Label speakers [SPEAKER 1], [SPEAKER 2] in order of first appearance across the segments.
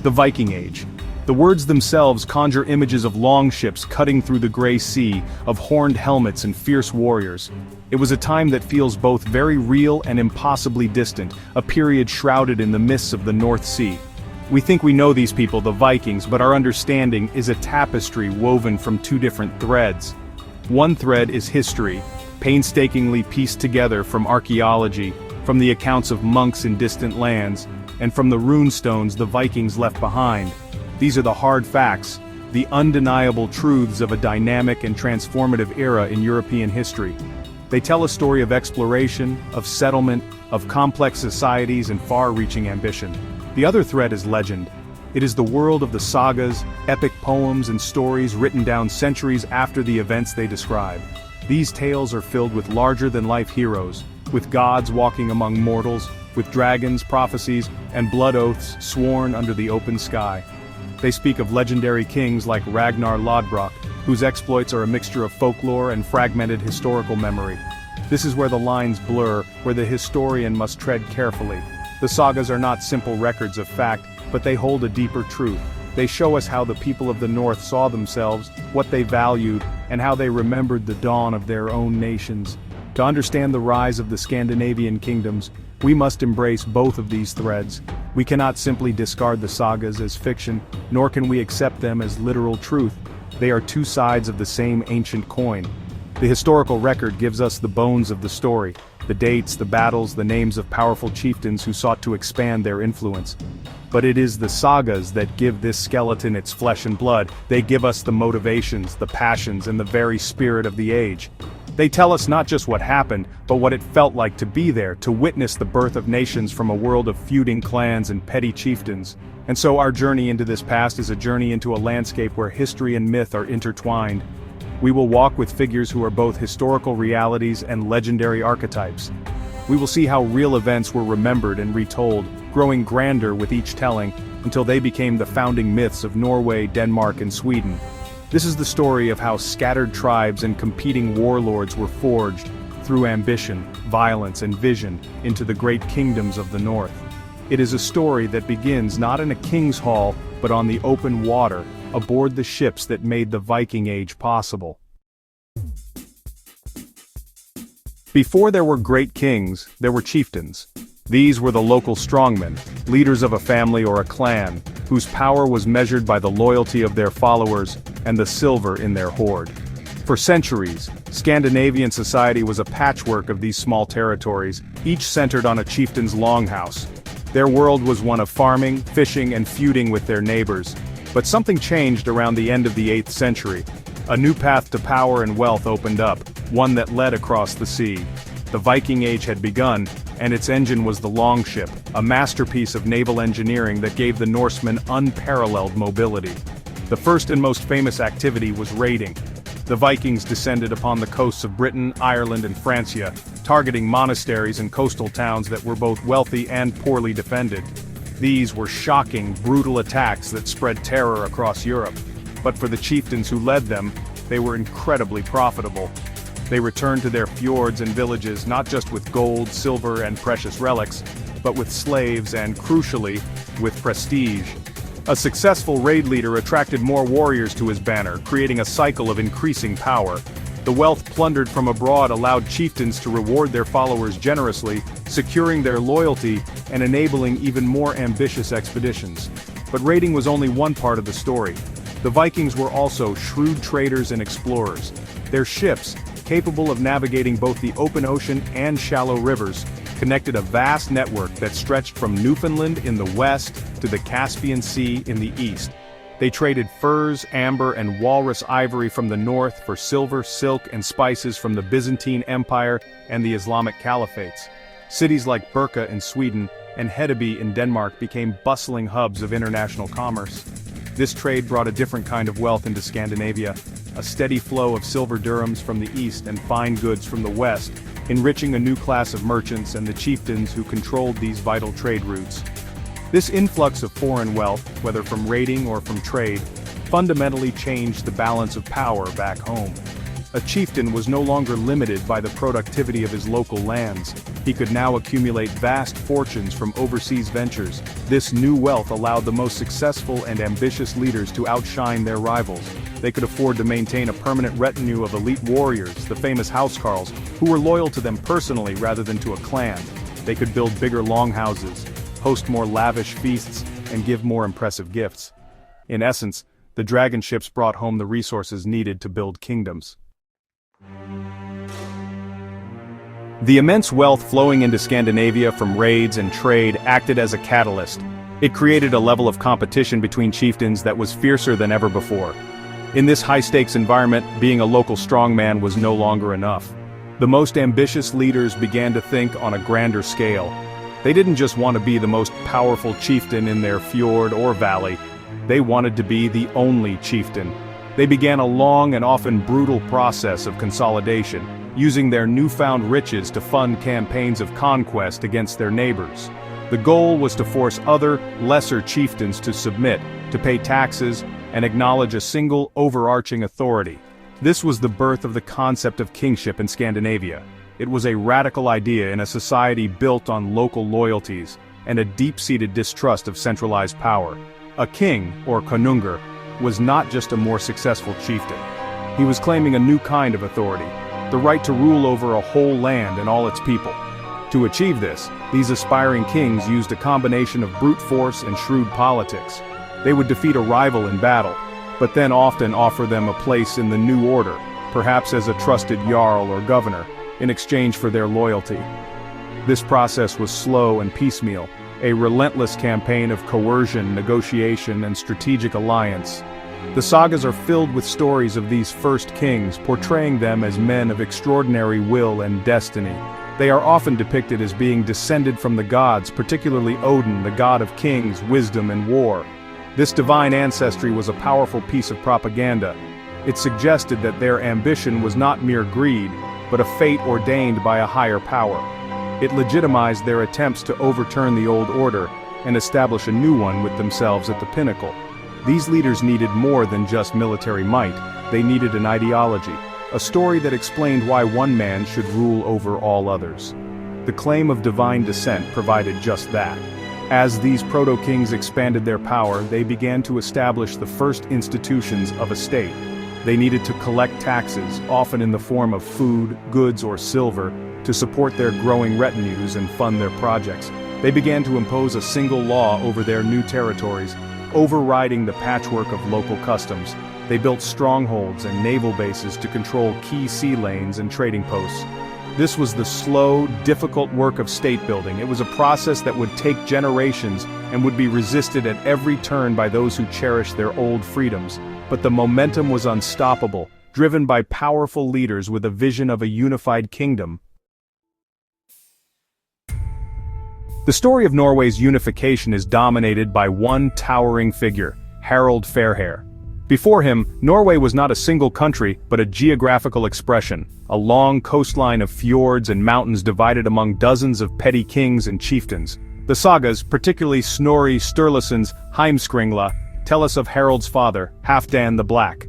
[SPEAKER 1] The Viking Age. The words themselves conjure images of longships cutting through the gray sea, of horned helmets and fierce warriors. It was a time that feels both very real and impossibly distant, a period shrouded in the mists of the North Sea. We think we know these people, the Vikings, but our understanding is a tapestry woven from two different threads. One thread is history, painstakingly pieced together from archaeology, from the accounts of monks in distant lands, and from the rune stones the Vikings left behind. These are the hard facts, the undeniable truths of a dynamic and transformative era in European history. They tell a story of exploration, of settlement, of complex societies and far-reaching ambition. The other thread is legend. It is the world of the sagas, epic poems and stories written down centuries after the events they describe. These tales are filled with larger-than-life heroes, with gods walking among mortals, with dragons, prophecies, and blood oaths sworn under the open sky. They speak of legendary kings like Ragnar Lodbrok, whose exploits are a mixture of folklore and fragmented historical memory. This is where the lines blur, where the historian must tread carefully. The sagas are not simple records of fact, but they hold a deeper truth. They show us how the people of the North saw themselves, what they valued, and how they remembered the dawn of their own nations. To understand the rise of the Scandinavian kingdoms, we must embrace both of these threads. We cannot simply discard the sagas as fiction, nor can we accept them as literal truth. They are two sides of the same ancient coin. The historical record gives us the bones of the story, the dates, the battles, the names of powerful chieftains who sought to expand their influence. But it is the sagas that give this skeleton its flesh and blood. They give us the motivations, the passions, and the very spirit of the age. They tell us not just what happened, but what it felt like to be there, to witness the birth of nations from a world of feuding clans and petty chieftains. And so our journey into this past is a journey into a landscape where history and myth are intertwined. We will walk with figures who are both historical realities and legendary archetypes. We will see how real events were remembered and retold, growing grander with each telling, until they became the founding myths of Norway, Denmark, and Sweden. This is the story of how scattered tribes and competing warlords were forged, through ambition, violence, and vision, into the great kingdoms of the North. It is a story that begins not in a king's hall, but on the open water, aboard the ships that made the Viking Age possible. Before there were great kings, there were chieftains. These were the local strongmen, leaders of a family or a clan, whose power was measured by the loyalty of their followers and the silver in their hoard. For centuries, Scandinavian society was a patchwork of these small territories, each centered on a chieftain's longhouse. Their world was one of farming, fishing, and feuding with their neighbors. But something changed around the end of the 8th century. A new path to power and wealth opened up, one that led across the sea. The Viking Age had begun, and its engine was the longship, a masterpiece of naval engineering that gave the Norsemen unparalleled mobility. The first and most famous activity was raiding. The Vikings descended upon the coasts of Britain, Ireland, and Francia, targeting monasteries and coastal towns that were both wealthy and poorly defended. These were shocking, brutal attacks that spread terror across Europe. But for the chieftains who led them, they were incredibly profitable. They returned to their fjords and villages not just with gold, silver, and precious relics, but with slaves and, crucially, with prestige. A successful raid leader attracted more warriors to his banner, creating a cycle of increasing power. The wealth plundered from abroad allowed chieftains to reward their followers generously, securing their loyalty and enabling even more ambitious expeditions. But raiding was only one part of the story. The Vikings were also shrewd traders and explorers. Their ships, capable of navigating both the open ocean and shallow rivers, connected a vast network that stretched from Newfoundland in the west to the Caspian Sea in the east. They traded furs, amber, and walrus ivory from the north for silver, silk, and spices from the Byzantine Empire and the Islamic caliphates. Cities like Birka in Sweden and Hedeby in Denmark became bustling hubs of international commerce. This trade brought a different kind of wealth into Scandinavia, a steady flow of silver dirhams from the east and fine goods from the west, enriching a new class of merchants and the chieftains who controlled these vital trade routes. This influx of foreign wealth, whether from raiding or from trade, fundamentally changed the balance of power back home. A chieftain was no longer limited by the productivity of his local lands. He could now accumulate vast fortunes from overseas ventures. This new wealth allowed the most successful and ambitious leaders to outshine their rivals. They could afford to maintain a permanent retinue of elite warriors, the famous housecarls, who were loyal to them personally rather than to a clan. They could build bigger longhouses, host more lavish feasts, and give more impressive gifts. In essence, the dragon ships brought home the resources needed to build kingdoms. The immense wealth flowing into Scandinavia from raids and trade acted as a catalyst. It created a level of competition between chieftains that was fiercer than ever before. In this high-stakes environment, being a local strongman was no longer enough. The most ambitious leaders began to think on a grander scale. They didn't just want to be the most powerful chieftain in their fjord or valley. They wanted to be the only chieftain. They began a long and often brutal process of consolidation, using their newfound riches to fund campaigns of conquest against their neighbors. The goal was to force other, lesser chieftains to submit, to pay taxes, and acknowledge a single, overarching authority. This was the birth of the concept of kingship in Scandinavia. It was a radical idea in a society built on local loyalties and a deep-seated distrust of centralized power. A king, or konungur, was not just a more successful chieftain. He was claiming a new kind of authority, the right to rule over a whole land and all its people. To achieve this, these aspiring kings used a combination of brute force and shrewd politics. They would defeat a rival in battle, but then often offer them a place in the new order, perhaps as a trusted jarl or governor, in exchange for their loyalty. This process was slow and piecemeal, a relentless campaign of coercion, negotiation, and strategic alliance. The sagas are filled with stories of these first kings, portraying them as men of extraordinary will and destiny. They are often depicted as being descended from the gods, particularly Odin, the god of kings, wisdom, and war. This divine ancestry was a powerful piece of propaganda. It suggested that their ambition was not mere greed, but a fate ordained by a higher power. It legitimized their attempts to overturn the old order and establish a new one with themselves at the pinnacle. These leaders needed more than just military might. They needed an ideology, a story that explained why one man should rule over all others. The claim of divine descent provided just that. As these proto-kings expanded their power, they began to establish the first institutions of a state. They needed to collect taxes, often in the form of food, goods, or silver, to support their growing retinues and fund their projects. They began to impose a single law over their new territories, overriding the patchwork of local customs. They built strongholds and naval bases to control key sea lanes and trading posts. This was the slow, difficult work of state building. It was a process that would take generations and would be resisted at every turn by those who cherished their old freedoms. But the momentum was unstoppable, driven by powerful leaders with a vision of a unified kingdom. The story of Norway's unification is dominated by one towering figure, Harald Fairhair. Before him, Norway was not a single country, but a geographical expression, a long coastline of fjords and mountains divided among dozens of petty kings and chieftains. The sagas, particularly Snorri Sturluson's Heimskringla, tell us of Harald's father, Halfdan the Black.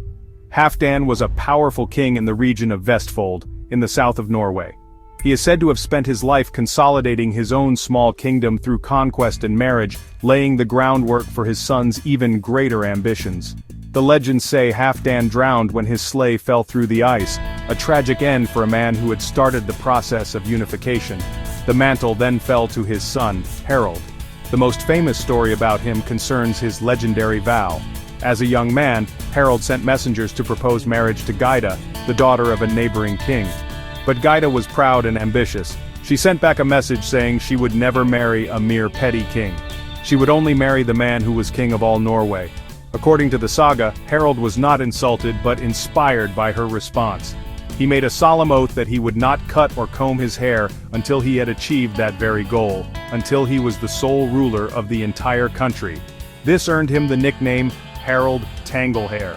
[SPEAKER 1] Halfdan was a powerful king in the region of Vestfold, in the south of Norway. He is said to have spent his life consolidating his own small kingdom through conquest and marriage, laying the groundwork for his son's even greater ambitions. The legends say Halfdan drowned when his sleigh fell through the ice, a tragic end for a man who had started the process of unification. The mantle then fell to his son, Harald. The most famous story about him concerns his legendary vow. As a young man, Harald sent messengers to propose marriage to Gyda, the daughter of a neighboring king. But Gyda was proud and ambitious. She sent back a message saying she would never marry a mere petty king. She would only marry the man who was king of all Norway. According to the saga, Harald was not insulted but inspired by her response. He made a solemn oath that he would not cut or comb his hair until he had achieved that very goal, until he was the sole ruler of the entire country. This earned him the nickname Harald Tanglehair.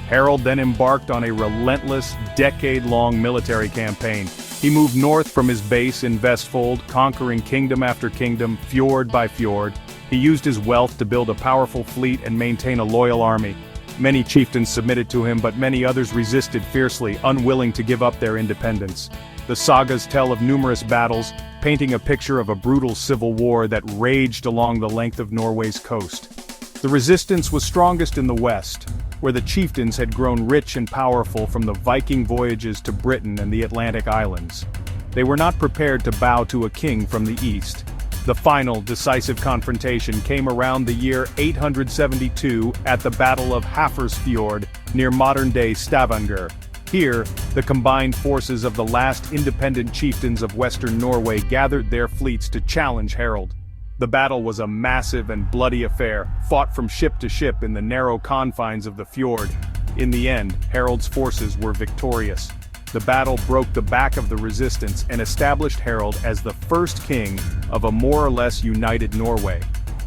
[SPEAKER 1] Harald then embarked on a relentless, decade-long military campaign. He moved north from his base in Vestfold, conquering kingdom after kingdom, fjord by fjord. He used his wealth to build a powerful fleet and maintain a loyal army. Many chieftains submitted to him, but many others resisted fiercely, unwilling to give up their independence. The sagas tell of numerous battles, painting a picture of a brutal civil war that raged along the length of Norway's coast. The resistance was strongest in the west, where the chieftains had grown rich and powerful from the Viking voyages to Britain and the Atlantic islands. They were not prepared to bow to a king from the east. The final, decisive confrontation came around the year 872 at the Battle of Hafrsfjord near modern-day Stavanger. Here, the combined forces of the last independent chieftains of western Norway gathered their fleets to challenge Harald. The battle was a massive and bloody affair, fought from ship to ship in the narrow confines of the fjord. In the end, Harald's forces were victorious. The battle broke the back of the resistance and established Harald as the first king of a more or less united Norway.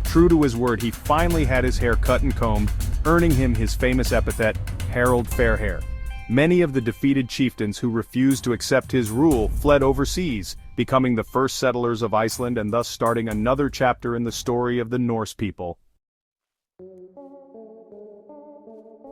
[SPEAKER 1] True to his word, he finally had his hair cut and combed, earning him his famous epithet, Harald Fairhair. Many of the defeated chieftains who refused to accept his rule fled overseas, becoming the first settlers of Iceland and thus starting another chapter in the story of the Norse people.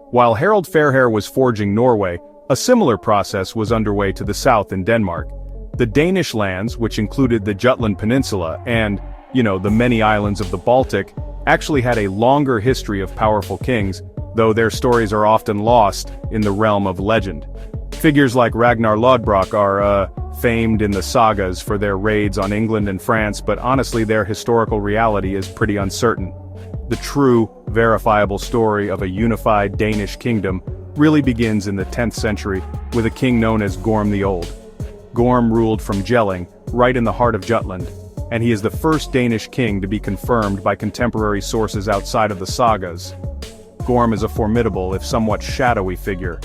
[SPEAKER 1] While Harald Fairhair was forging Norway, a similar process was underway to the south in Denmark. The Danish lands, which included the Jutland Peninsula and, the many islands of the Baltic, actually had a longer history of powerful kings, though their stories are often lost in the realm of legend. Figures like Ragnar Lodbrok are, famed in the sagas for their raids on England and France, but honestly their historical reality is pretty uncertain. The true, verifiable story of a unified Danish kingdom really begins in the 10th century with a king known as Gorm the Old. Gorm ruled from Jelling, right in the heart of Jutland, and he is the first Danish king to be confirmed by contemporary sources outside of the sagas. Gorm is a formidable, if somewhat shadowy figure.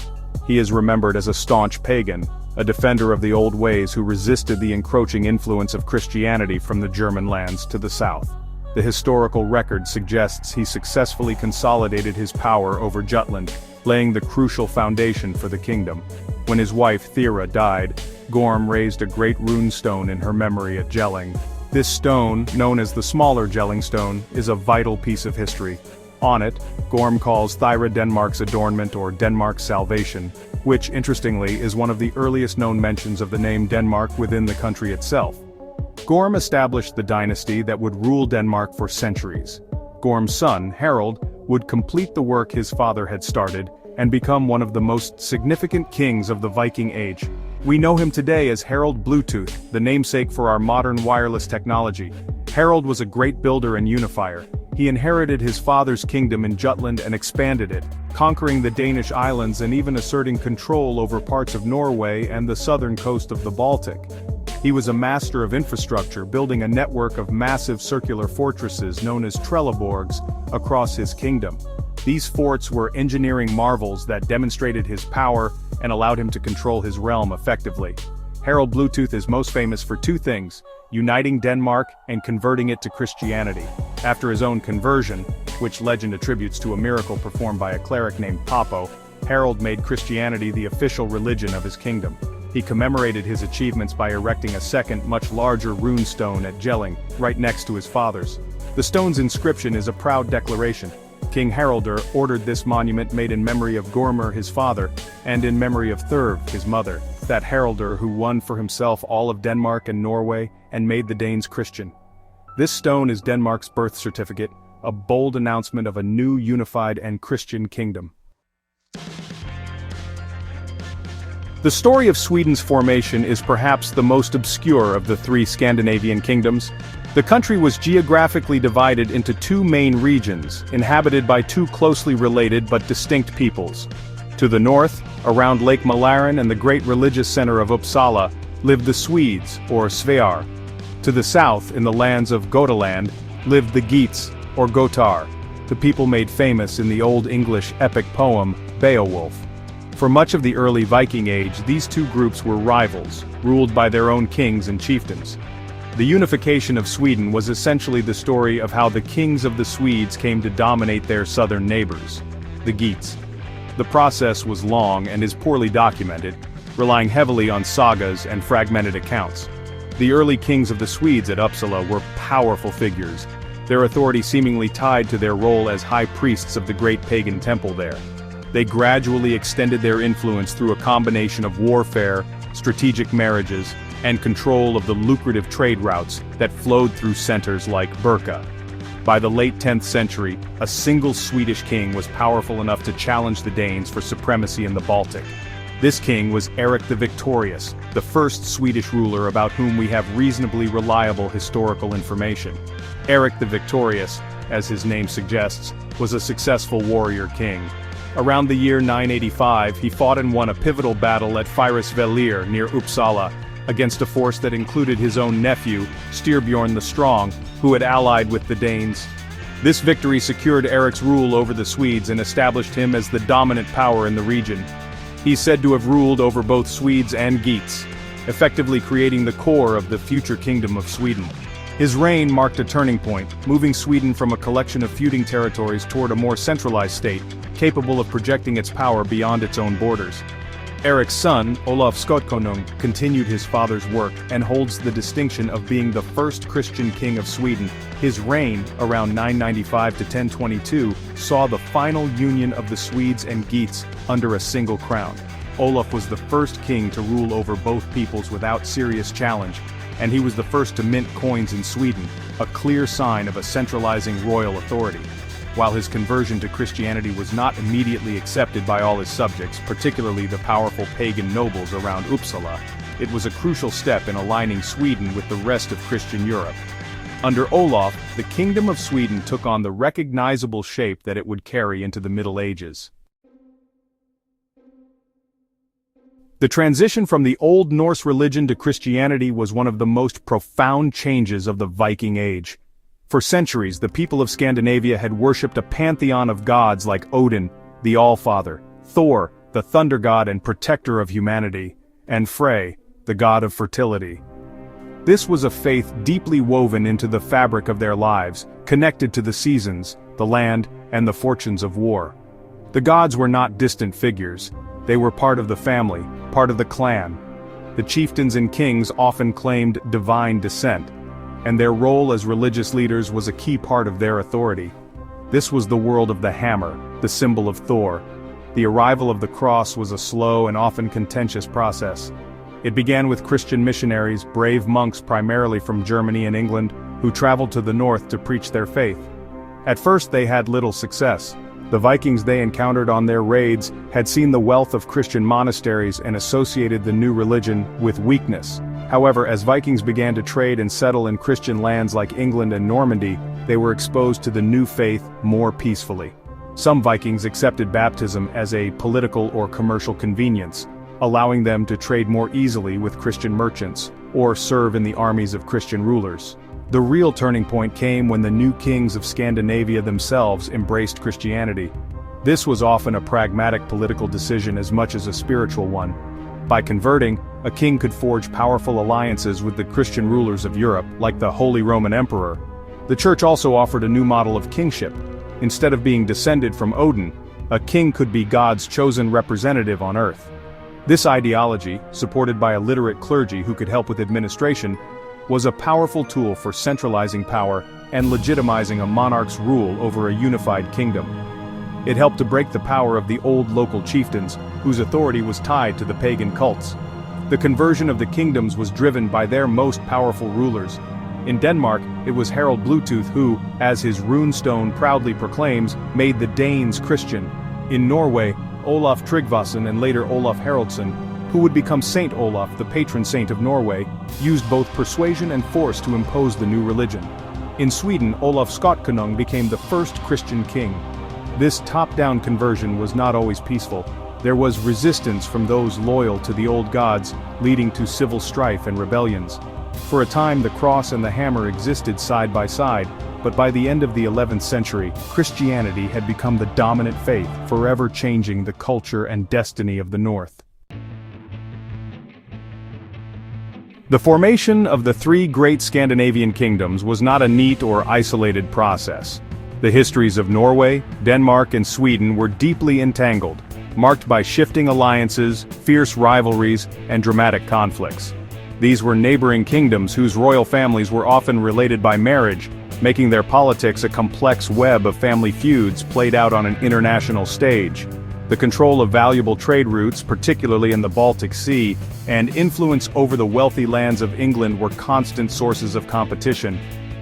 [SPEAKER 1] He is remembered as a staunch pagan, a defender of the old ways who resisted the encroaching influence of Christianity from the German lands to the south. The historical record suggests he successfully consolidated his power over Jutland, laying the crucial foundation for the kingdom. When his wife Thera died, Gorm raised a great rune stone in her memory at Jelling. This stone, known as the smaller Jelling stone, is a vital piece of history. On it, Gorm calls Thyra Denmark's adornment or Denmark's salvation, which, interestingly, is one of the earliest known mentions of the name Denmark within the country itself. Gorm established the dynasty that would rule Denmark for centuries. Gorm's son, Harald, would complete the work his father had started, and become one of the most significant kings of the Viking Age. We know him today as Harald Bluetooth, the namesake for our modern wireless technology. Harald was a great builder and unifier. He inherited his father's kingdom in Jutland and expanded it, conquering the Danish islands and even asserting control over parts of Norway and the southern coast of the Baltic. He was a master of infrastructure, building a network of massive circular fortresses known as Trelleborgs across his kingdom. These forts were engineering marvels that demonstrated his power and allowed him to control his realm effectively. Harald Bluetooth is most famous for two things: uniting Denmark and converting it to Christianity. After his own conversion, which legend attributes to a miracle performed by a cleric named Papo, Harald made Christianity the official religion of his kingdom. He commemorated his achievements by erecting a second, much larger rune stone at Jelling, right next to his father's. The stone's inscription is a proud declaration. King Haraldr ordered this monument made in memory of Gormr, his father, and in memory of Thurv, his mother, that Haraldr who won for himself all of Denmark and Norway and made the Danes Christian. This stone is Denmark's birth certificate, a bold announcement of a new unified and Christian kingdom. The story of Sweden's formation is perhaps the most obscure of the three Scandinavian kingdoms. The country was geographically divided into two main regions, inhabited by two closely related but distinct peoples. To the north, around Lake Mälaren and the great religious center of Uppsala, lived the Swedes, or Svear. To the south, in the lands of Gotaland, lived the Geats, or Gotar, the people made famous in the Old English epic poem, Beowulf. For much of the early Viking Age, these two groups were rivals, ruled by their own kings and chieftains. The unification of Sweden was essentially the story of how the kings of the Swedes came to dominate their southern neighbors, the Geats. The process was long and is poorly documented, relying heavily on sagas and fragmented accounts. The early kings of the Swedes at Uppsala were powerful figures, their authority seemingly tied to their role as high priests of the great pagan temple there. They gradually extended their influence through a combination of warfare, strategic marriages, and control of the lucrative trade routes that flowed through centers like Birka. By the late 10th century, a single Swedish king was powerful enough to challenge the Danes for supremacy in the Baltic. This king was Erik the Victorious, the first Swedish ruler about whom we have reasonably reliable historical information. Erik the Victorious, as his name suggests, was a successful warrior king. Around the year 985, he fought and won a pivotal battle at Fyrisvellir near Uppsala, against a force that included his own nephew, Styrbjorn the Strong, who had allied with the Danes. This victory secured Erik's rule over the Swedes and established him as the dominant power in the region. He's said to have ruled over both Swedes and Geats, effectively creating the core of the future Kingdom of Sweden. His reign marked a turning point, moving Sweden from a collection of feuding territories toward a more centralized state, capable of projecting its power beyond its own borders. Erik's son, Olaf Skotkonung, continued his father's work and holds the distinction of being the first Christian king of Sweden. His reign, around 995 to 1022, saw the final union of the Swedes and Geats under a single crown. Olaf was the first king to rule over both peoples without serious challenge, and he was the first to mint coins in Sweden, a clear sign of a centralizing royal authority. While his conversion to Christianity was not immediately accepted by all his subjects, particularly the powerful pagan nobles around Uppsala, it was a crucial step in aligning Sweden with the rest of Christian Europe. Under Olaf, the Kingdom of Sweden took on the recognizable shape that it would carry into the Middle Ages. The transition from the Old Norse religion to Christianity was one of the most profound changes of the Viking Age. For centuries, the people of Scandinavia had worshipped a pantheon of gods like Odin, the Allfather, Thor, the thunder god and protector of humanity, and Frey, the god of fertility. This was a faith deeply woven into the fabric of their lives, connected to the seasons, the land, and the fortunes of war. The gods were not distant figures. They were part of the family, part of the clan. The chieftains and kings often claimed divine descent, and their role as religious leaders was a key part of their authority. This was the world of the hammer, the symbol of Thor. The arrival of the cross was a slow and often contentious process. It began with Christian missionaries, brave monks primarily from Germany and England, who traveled to the north to preach their faith. At first they had little success. The Vikings they encountered on their raids had seen the wealth of Christian monasteries and associated the new religion with weakness. However, as Vikings began to trade and settle in Christian lands like England and Normandy, they were exposed to the new faith more peacefully. Some Vikings accepted baptism as a political or commercial convenience, allowing them to trade more easily with Christian merchants, or serve in the armies of Christian rulers. The real turning point came when the new kings of Scandinavia themselves embraced Christianity. This was often a pragmatic political decision as much as a spiritual one. By converting, a king could forge powerful alliances with the Christian rulers of Europe, like the Holy Roman Emperor. The Church also offered a new model of kingship. Instead of being descended from Odin, a king could be God's chosen representative on earth. This ideology, supported by a literate clergy who could help with administration, was a powerful tool for centralizing power and legitimizing a monarch's rule over a unified kingdom. It helped to break the power of the old local chieftains, whose authority was tied to the pagan cults. The conversion of the kingdoms was driven by their most powerful rulers. In Denmark, it was Harald Bluetooth who, as his rune stone proudly proclaims, made the Danes Christian. In Norway, Olaf Tryggvason and later Olaf Haraldsson, who would become Saint Olaf, the patron saint of Norway, used both persuasion and force to impose the new religion. In Sweden, Olaf Skotkonung became the first Christian king. This top-down conversion was not always peaceful. There was resistance from those loyal to the old gods, leading to civil strife and rebellions. For a time the cross and the hammer existed side by side, but by the end of the 11th century, Christianity had become the dominant faith, forever changing the culture and destiny of the North. The formation of the three great Scandinavian kingdoms was not a neat or isolated process. The histories of Norway, Denmark, and Sweden were deeply entangled, marked by shifting alliances, fierce rivalries, and dramatic conflicts. These were neighboring kingdoms whose royal families were often related by marriage, making their politics a complex web of family feuds played out on an international stage. The control of valuable trade routes, particularly in the Baltic Sea, and influence over the wealthy lands of England were constant sources of competition.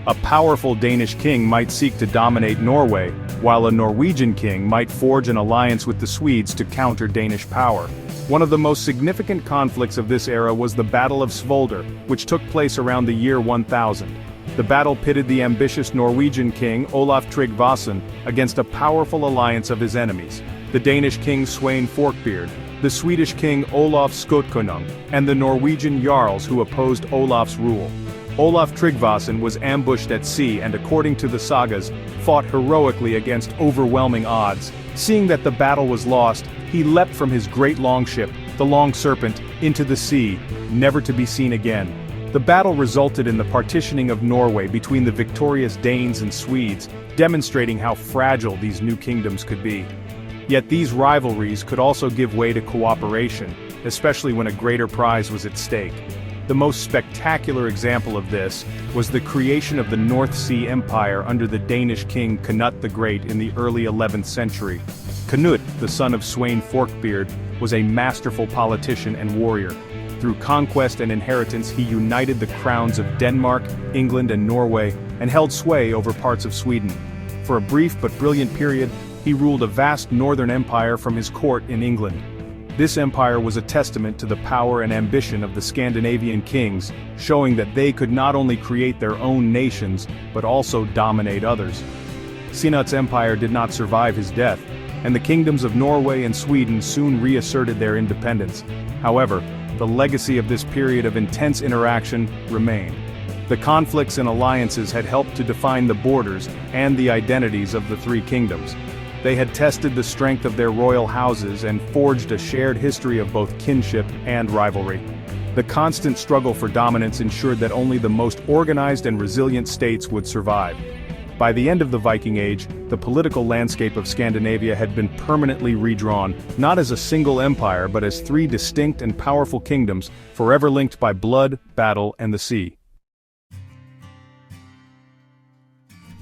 [SPEAKER 1] A powerful Danish king might seek to dominate Norway, while a Norwegian king might forge an alliance with the Swedes to counter Danish power. One of the most significant conflicts of this era was the Battle of Svolder, which took place around the year 1000. The battle pitted the ambitious Norwegian king Olaf Tryggvason against a powerful alliance of his enemies: the Danish king Svein Forkbeard, the Swedish king Olaf Skotkonung, and the Norwegian jarls who opposed Olaf's rule. Olaf Tryggvason was ambushed at sea and, according to the sagas, fought heroically against overwhelming odds. Seeing that the battle was lost, he leapt from his great longship, the Long Serpent, into the sea, never to be seen again. The battle resulted in the partitioning of Norway between the victorious Danes and Swedes, demonstrating how fragile these new kingdoms could be. Yet these rivalries could also give way to cooperation, especially when a greater prize was at stake. The most spectacular example of this was the creation of the North Sea Empire under the Danish king Canute the Great in the early 11th century. Canute, the son of Svein Forkbeard, was a masterful politician and warrior. Through conquest and inheritance, he united the crowns of Denmark, England, and Norway, and held sway over parts of Sweden. For a brief but brilliant period, he ruled a vast northern empire from his court in England. This empire was a testament to the power and ambition of the Scandinavian kings, showing that they could not only create their own nations, but also dominate others. Canute's empire did not survive his death, and the kingdoms of Norway and Sweden soon reasserted their independence. However, the legacy of this period of intense interaction remained. The conflicts and alliances had helped to define the borders and the identities of the three kingdoms. They had tested the strength of their royal houses and forged a shared history of both kinship and rivalry. The constant struggle for dominance ensured that only the most organized and resilient states would survive. By the end of the Viking Age, the political landscape of Scandinavia had been permanently redrawn, not as a single empire but as three distinct and powerful kingdoms, forever linked by blood, battle, and the sea.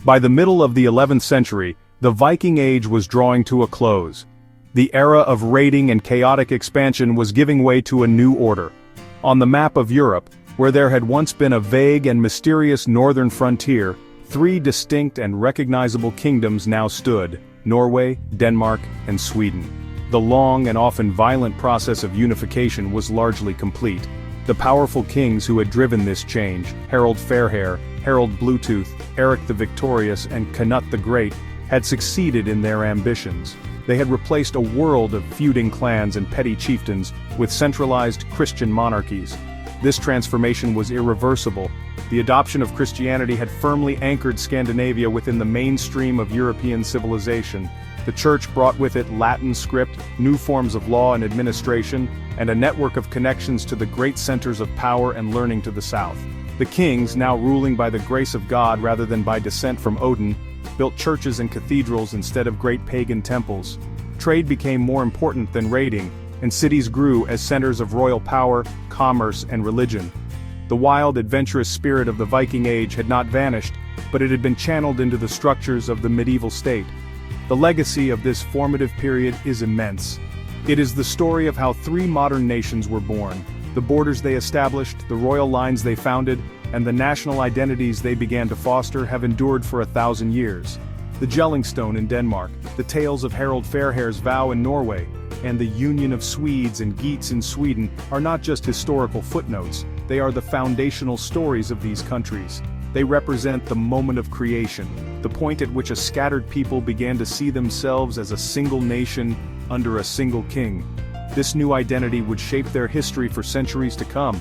[SPEAKER 1] By the middle of the 11th century, the Viking Age was drawing to a close. The era of raiding and chaotic expansion was giving way to a new order. On the map of Europe, where there had once been a vague and mysterious northern frontier, three distinct and recognizable kingdoms now stood: Norway, Denmark, and Sweden. The long and often violent process of unification was largely complete. The powerful kings who had driven this change, Harald Fairhair, Harald Bluetooth, Eric the Victorious, and Canute the Great, had succeeded in their ambitions. They had replaced a world of feuding clans and petty chieftains with centralized Christian monarchies. This transformation was irreversible. The adoption of Christianity had firmly anchored Scandinavia within the mainstream of European civilization. The Church brought with it Latin script, new forms of law and administration, and a network of connections to the great centers of power and learning to the south. The kings, now ruling by the grace of God rather than by descent from Odin, built churches and cathedrals instead of great pagan temples. Trade became more important than raiding, and cities grew as centers of royal power, commerce, and religion. The wild, adventurous spirit of the Viking Age had not vanished, but it had been channeled into the structures of the medieval state. The legacy of this formative period is immense. It is the story of how three modern nations were born: the borders they established, the royal lines they founded, and the national identities they began to foster have endured for 1,000 years. The Jellingstone in Denmark, the tales of Harald Fairhair's vow in Norway, and the union of Swedes and Geats in Sweden are not just historical footnotes, they are the foundational stories of these countries. They represent the moment of creation, the point at which a scattered people began to see themselves as a single nation under a single king. This new identity would shape their history for centuries to come,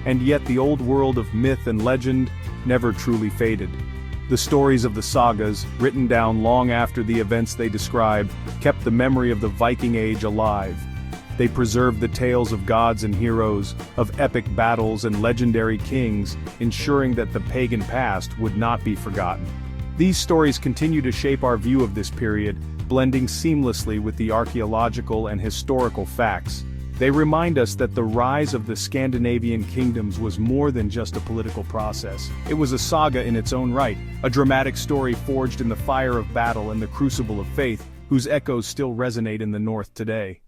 [SPEAKER 1] and yet the old world of myth and legend never truly faded. The stories of the sagas, written down long after the events they describe, kept the memory of the Viking Age alive. They preserved the tales of gods and heroes, of epic battles and legendary kings, ensuring that the pagan past would not be forgotten. These stories continue to shape our view of this period, blending seamlessly with the archaeological and historical facts. They remind us that the rise of the Scandinavian kingdoms was more than just a political process. It was a saga in its own right, a dramatic story forged in the fire of battle and the crucible of faith, whose echoes still resonate in the north today.